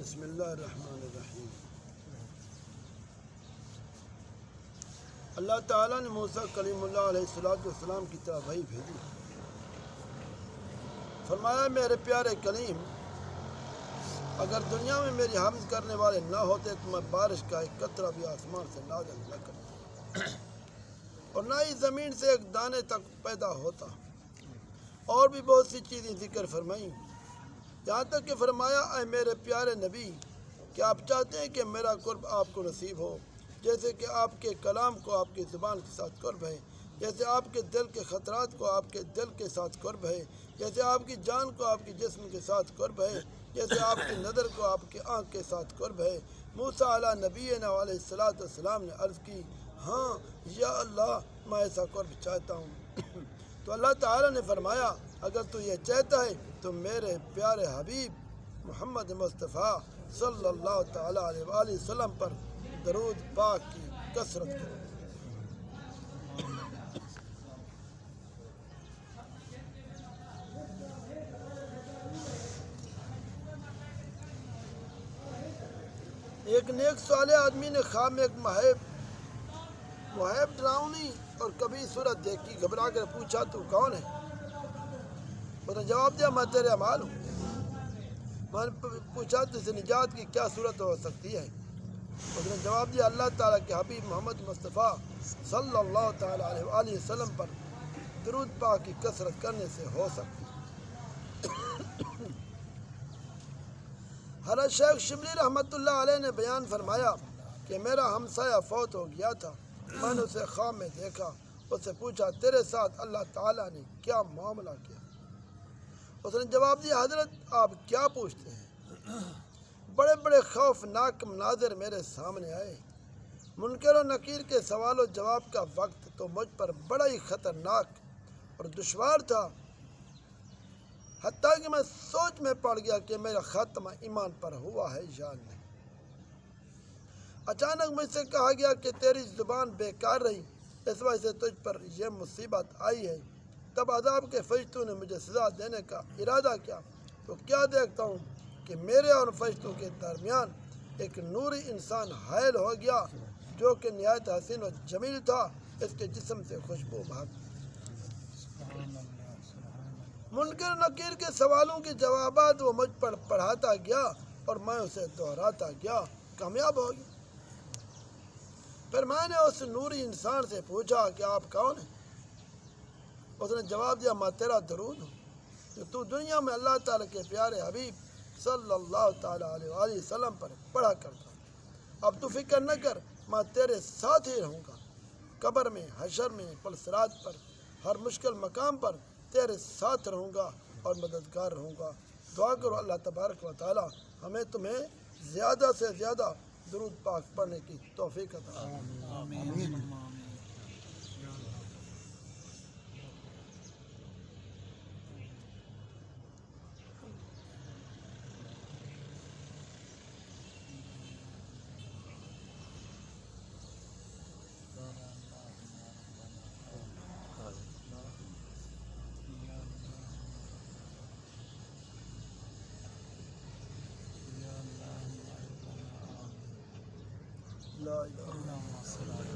بسم اللہ الرحمن الرحیم۔ اللہ تعالیٰ نے موسیٰ کلیم اللہ علیہ السلام کی طرف وحی بھیجی۔ فرمایا میرے پیارے کلیم، اگر دنیا میں میری حمد کرنے والے نہ ہوتے تو میں بارش کا ایک قطرہ بھی آسمان سے نازل نہ کرتا اور نہ ہی زمین سے ایک دانے تک پیدا ہوتا۔ اور بھی بہت سی چیزیں ذکر فرمائیں، یہاں تک کہ فرمایا اے میرے پیارے نبی، کہ آپ چاہتے ہیں کہ میرا قرب آپ کو نصیب ہو، جیسے کہ آپ کے کلام کو آپ کی زبان کے ساتھ قرب ہے، جیسے آپ کے دل کے خطرات کو آپ کے دل کے ساتھ قرب ہے، جیسے آپ کی جان کو آپ کے جسم کے ساتھ قرب ہے، جیسے آپ کی نظر کو آپ کی آنکھ کے ساتھ قرب ہے۔ موسیٰ علیہ نبینا علیہ السلام نے عرض کی، ہاں یا اللہ، میں ایسا قرب چاہتا ہوں۔ تو اللہ تعالیٰ نے فرمایا اگر تو یہ چاہتا ہے تو میرے پیارے حبیب محمد مصطفیٰ صلی اللہ تعالیٰ علیہ وآلہ وسلم پر درود پاک کی کثرت کرو۔ ایک نیک صالح آدمی نے خواب میں ایک محب ڈراؤنی اور کبھی صورت دیکھی، گھبرا کر پوچھا تو کون ہے؟ اس نے جواب دیا میں تیرے اعمال ہوں۔ میں نے پوچھا تو اسے نجات کی کیا صورت ہو سکتی ہے؟ اس نے جواب دیا اللہ تعالیٰ کے حبیب محمد مصطفیٰ صلی اللہ تعالیٰ علیہ وآلہ وسلم پر درود پاک کی کثرت کرنے سے ہو سکتی ہے۔ حضرت شیخ شبلی رحمۃ اللہ علیہ نے بیان فرمایا کہ میرا ہمسایہ فوت ہو گیا تھا، میں نے اسے خواب میں دیکھا، اس سے پوچھا تیرے ساتھ اللہ تعالیٰ نے کیا معاملہ کیا؟ اس نے جواب دیا حضرت آپ کیا پوچھتے ہیں؟ بڑے بڑے خوفناک مناظر میرے سامنے آئے، منکر و نکیر کے سوال و جواب کا وقت تو مجھ پر بڑا ہی خطرناک اور دشوار تھا، حتیٰ کہ میں سوچ میں پڑ گیا کہ میرا خاتمہ ایمان پر ہوا ہے یا نہیں۔ اچانک مجھ سے کہا گیا کہ تیری زبان بیکار رہی، اس وجہ سے تجھ پر یہ مصیبت آئی ہے۔ تب عذاب کے فرشتوں نے مجھے سزا دینے کا ارادہ کیا تو کیا دیکھتا ہوں کہ میرے اور فرشتوں کے درمیان ایک نوری انسان حائل ہو گیا جو کہ نہایت حسین و جمیل تھا، اس کے جسم سے خوشبو بہت۔ منکر نکیر کے سوالوں کے جوابات وہ مجھ پر پڑھاتا گیا اور میں اسے دہراتا گیا، کامیاب ہو گیا۔ پھر میں نے اس نوری انسان سے پوچھا کہ آپ کون ہیں؟ اس نے جواب دیا میں تیرا درود ہوں کہ تو دنیا میں اللہ تعالیٰ کے پیارے حبیب صلی اللہ تعالیٰ علیہ وآلہ وسلم پر پڑھا کرتا ہوں۔ اب تو فکر نہ کر، میں تیرے ساتھ ہی رہوں گا، قبر میں، حشر میں، پل صراط پر، ہر مشکل مقام پر تیرے ساتھ رہوں گا اور مددگار رہوں گا۔ دعا کرو اللہ تبارک و تعالیٰ ہمیں تمہیں زیادہ سے زیادہ درود پاک پڑھنے کی توفیق عطا فرمائے۔ لا الہ الا اللہ۔